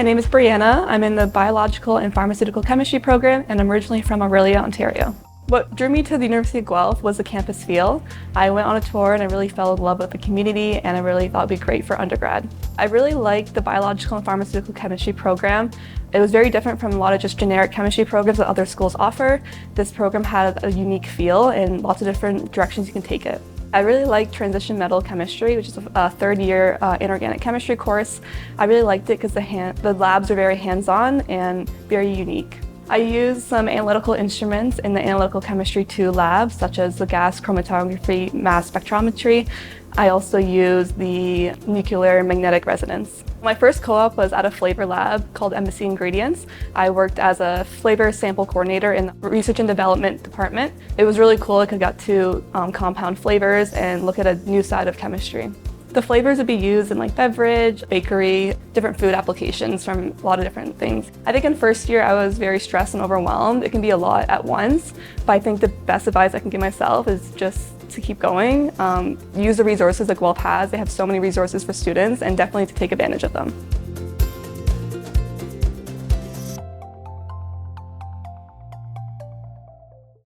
name is Brianna. I'm in the Biological and Pharmaceutical Chemistry program, and I'm originally from Orillia, Ontario. What drew me to the University of Guelph was the campus feel. I went on a tour and I really fell in love with the community, and I really thought it would be great for undergrad. I really liked the Biological and Pharmaceutical Chemistry program. It was very different from a lot of just generic chemistry programs that other schools offer. This program had a unique feel and lots of different directions you can take it. I really liked transition metal chemistry, which is a third-year inorganic chemistry course. I really liked it because the labs are very hands-on and very unique. I used some analytical instruments in the Analytical Chemistry 2 lab, such as the gas chromatography mass spectrometry. I also used the nuclear magnetic resonance. My first co-op was at a flavor lab called Embassy Ingredients. I worked as a flavor sample coordinator in the research and development department. It was really cool. I got to compound flavors and look at a new side of chemistry. The flavors would be used in beverage, bakery, different food applications from a lot of different things. I think in first year I was very stressed and overwhelmed. It can be a lot at once, but I think the best advice I can give myself is just to keep going. Use the resources that Guelph has. They have so many resources for students, and definitely to take advantage of them.